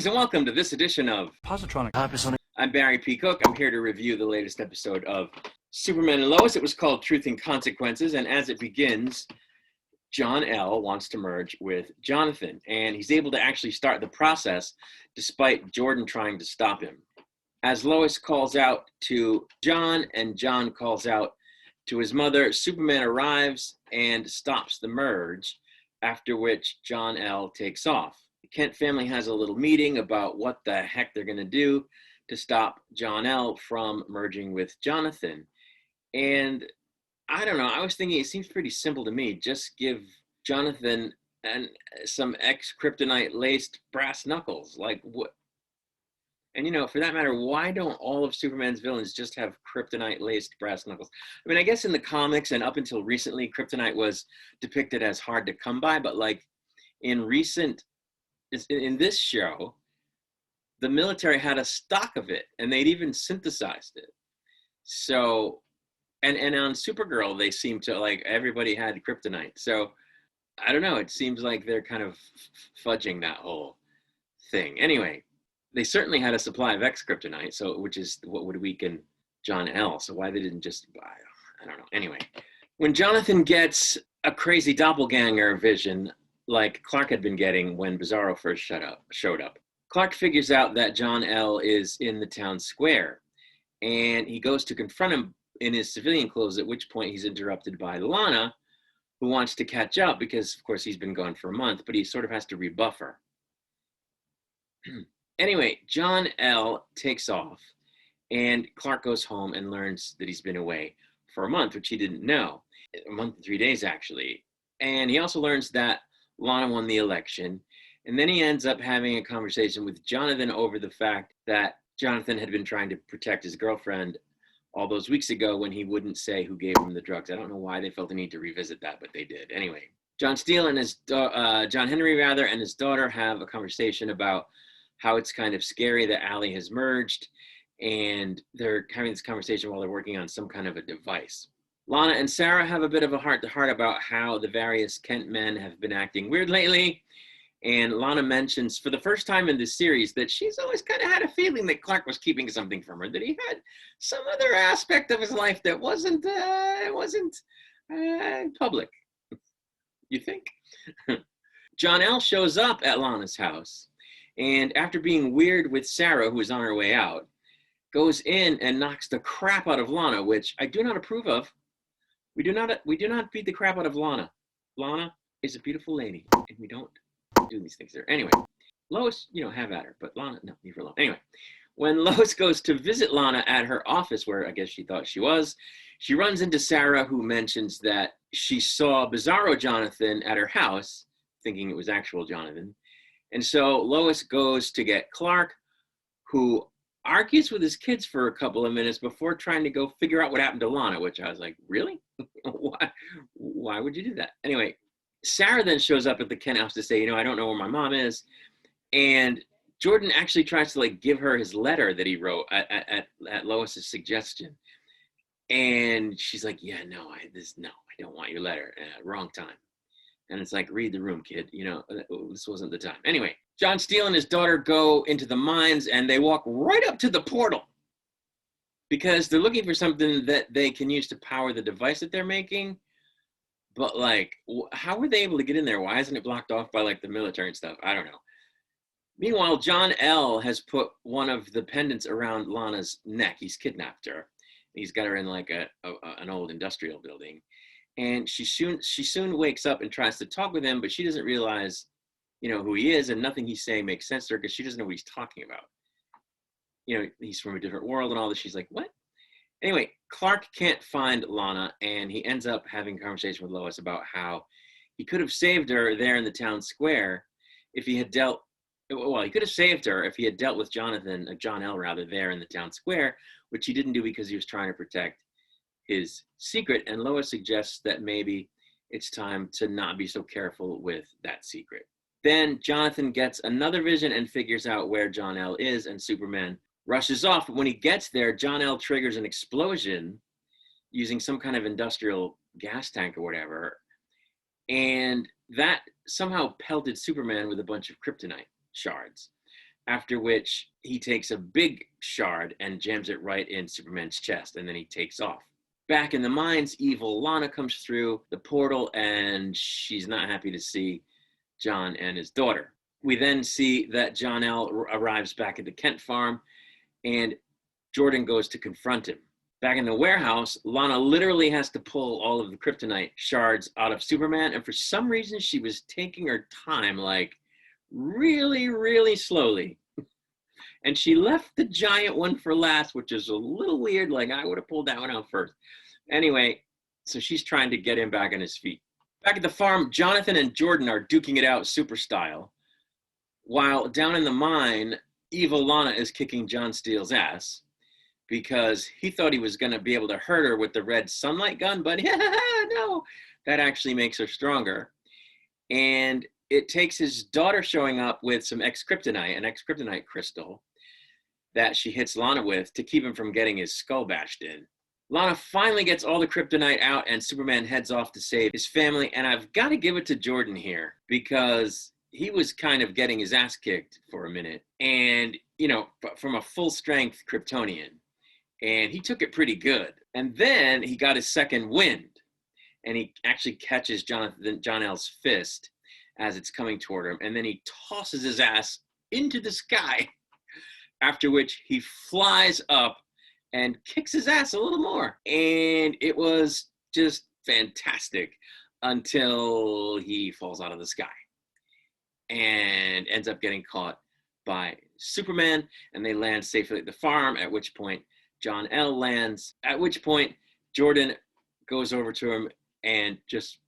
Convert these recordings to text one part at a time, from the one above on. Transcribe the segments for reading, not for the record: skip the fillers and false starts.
Greetings and welcome to this edition of Positronic. I'm Barry P. Cook. I'm here to review the latest episode of Superman and Lois. It was called Truth and Consequences, and as it begins, Jor-El wants to merge with Jonathan, and he's able to actually start the process despite Jordan trying to stop him. As Lois calls out to John and John calls out to his mother, Superman arrives and stops the merge, after which Jor-El takes off. The Kent family has a little meeting about what the heck they're going to do to stop Jor-El from merging with Jonathan. And I don't know, I was thinking it seems pretty simple to me. Just give Jonathan some kryptonite laced brass knuckles. Like what? And you know, for that matter, why don't all of Superman's villains just have kryptonite laced brass knuckles? I mean, I guess in the comics and up until recently, kryptonite was depicted as hard to come by, but like in this show, the military had a stock of it and they'd even synthesized it. So, and on Supergirl, they seem to, like, everybody had kryptonite. So I don't know, it seems like they're kind of fudging that whole thing. Anyway, they certainly had a supply of X-kryptonite, so which is what would weaken Jor-El. So why they didn't just buy, I don't know. Anyway, when Jonathan gets a crazy doppelganger vision, like Clark had been getting when Bizarro first showed up, Clark figures out that Jor-El is in the town square, and he goes to confront him in his civilian clothes, at which point he's interrupted by Lana, who wants to catch up because, of course, he's been gone for a month, but he sort of has to rebuff her. Anyway, Jor-El takes off, and Clark goes home and learns that he's been away for a month, which he didn't know. A month and 3 days, actually. And he also learns that Lana won the election, and then he ends up having a conversation with Jonathan over the fact that Jonathan had been trying to protect his girlfriend all those weeks ago when he wouldn't say who gave him the drugs. I don't know why they felt the need to revisit that, but they did. Anyway, John Henry and his daughter have a conversation about how it's kind of scary that Allie has merged, and they're having this conversation while they're working on some kind of a device. Lana and Sarah have a bit of a heart-to-heart about how the various Kent men have been acting weird lately. And Lana mentions for the first time in this series that she's always kind of had a feeling that Clark was keeping something from her, that he had some other aspect of his life that wasn't public. You think? Jor-El shows up at Lana's house, and after being weird with Sarah, who is on her way out, goes in and knocks the crap out of Lana, which I do not approve of. We do not beat the crap out of Lana. Lana is a beautiful lady, and we don't do these things there. Anyway, Lois, have at her, but Lana, no, leave her alone. Anyway, when Lois goes to visit Lana at her office, where I guess she thought she was, she runs into Sarah, who mentions that she saw Bizarro Jonathan at her house, thinking it was actual Jonathan. And so Lois goes to get Clark, who argues with his kids for a couple of minutes before trying to go figure out what happened to Lana, which I was like, really? Why would you do that? Anyway, Sarah then shows up at the Kent house to say, I don't know where my mom is. And Jordan actually tries to give her his letter that he wrote at Lois's suggestion. And she's like, yeah, no, I don't want your letter. Wrong time. And it's like, read the room, kid. This wasn't the time. Anyway, John Steele and his daughter go into the mines, and they walk right up to the portal because they're looking for something that they can use to power the device that they're making. But how were they able to get in there? Why isn't it blocked off by the military and stuff? I don't know. Meanwhile, Jor-El has put one of the pendants around Lana's neck. He's kidnapped her. He's got her in an old industrial building. And she soon wakes up and tries to talk with him, but she doesn't realize, who he is, and nothing he's saying makes sense to her because she doesn't know what he's talking about. He's from a different world and all this. She's like, what? Anyway, Clark can't find Lana, and he ends up having a conversation with Lois about how he could have saved her there in the town square if he had he could have saved her if he had dealt with Jor-El rather, there in the town square, which he didn't do because he was trying to protect his secret. And Lois suggests that maybe it's time to not be so careful with that secret. Then Jonathan gets another vision and figures out where Jor-El is, and Superman rushes off. When he gets there, Jor-El triggers an explosion using some kind of industrial gas tank or whatever, and that somehow pelted Superman with a bunch of kryptonite shards. after which he takes a big shard and jams it right in Superman's chest, and then he takes off. Back in the mines, evil Lana comes through the portal, and she's not happy to see John and his daughter. We then see that Jor-El arrives back at the Kent farm, and Jordan goes to confront him. Back in the warehouse, Lana literally has to pull all of the kryptonite shards out of Superman, and for some reason she was taking her time, like really, really slowly. And she left the giant one for last, which is a little weird. Like, I would have pulled that one out first. Anyway, so she's trying to get him back on his feet. Back at the farm, Jonathan and Jordan are duking it out super style, while down in the mine, evil Lana is kicking John Steele's ass because he thought he was going to be able to hurt her with the red sunlight gun, but no, that actually makes her stronger. And it takes his daughter showing up with some kryptonite, an kryptonite crystal, that she hits Lana with to keep him from getting his skull bashed in. Lana finally gets all the kryptonite out, and Superman heads off to save his family. And I've got to give it to Jordan here, because he was kind of getting his ass kicked for a minute. And, you know, from a full-strength Kryptonian. And he took it pretty good. And then he got his second wind. And he actually catches Jor-El's fist as it's coming toward him. And then he tosses his ass into the sky. After which he flies up and kicks his ass a little more. And it was just fantastic until he falls out of the sky and ends up getting caught by Superman, and they land safely at the farm, at which point Jor-El lands, at which point Jordan goes over to him and just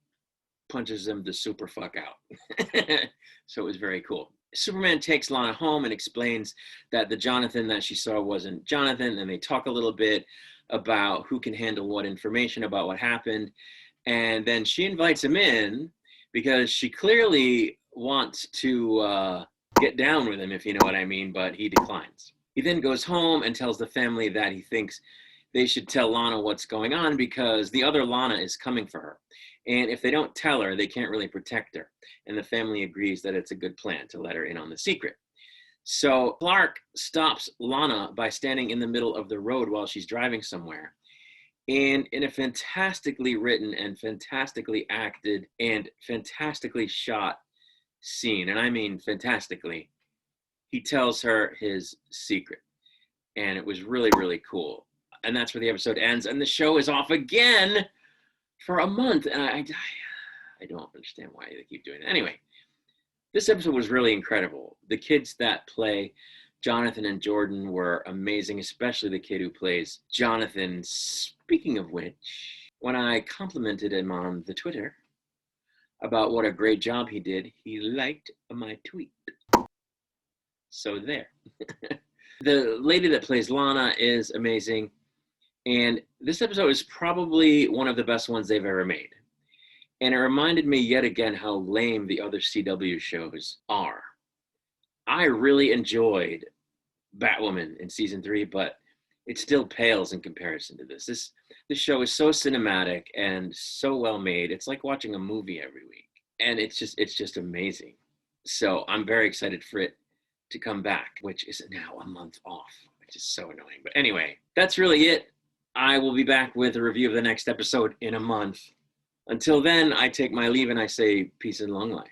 punches him the super fuck out. So it was very cool. Superman takes Lana home and explains that the Jonathan that she saw wasn't Jonathan, and they talk a little bit about who can handle what information about what happened. And then she invites him in because she clearly wants to get down with him, if you know what I mean, but he declines. He then goes home and tells the family that he thinks they should tell Lana what's going on because the other Lana is coming for her. And if they don't tell her, they can't really protect her. And the family agrees that it's a good plan to let her in on the secret. So Clark stops Lana by standing in the middle of the road while she's driving somewhere. And in a fantastically written and fantastically acted and fantastically shot scene, and I mean fantastically, he tells her his secret. And it was really, really cool. And that's where the episode ends. And the show is off again for a month. And I don't understand why they keep doing it. Anyway, this episode was really incredible. The kids that play Jonathan and Jordan were amazing, especially the kid who plays Jonathan. Speaking of which, when I complimented him on the Twitter about what a great job he did, he liked my tweet. So there. The lady that plays Lana is amazing. And this episode is probably one of the best ones they've ever made. And it reminded me yet again how lame the other CW shows are. I really enjoyed Batwoman in season 3, but it still pales in comparison to this. This show is so cinematic and so well made. It's like watching a movie every week. And it's just amazing. So I'm very excited for it to come back, which is now a month off, which is so annoying. But anyway, that's really it. I will be back with a review of the next episode in a month. Until then, I take my leave and I say peace and long life.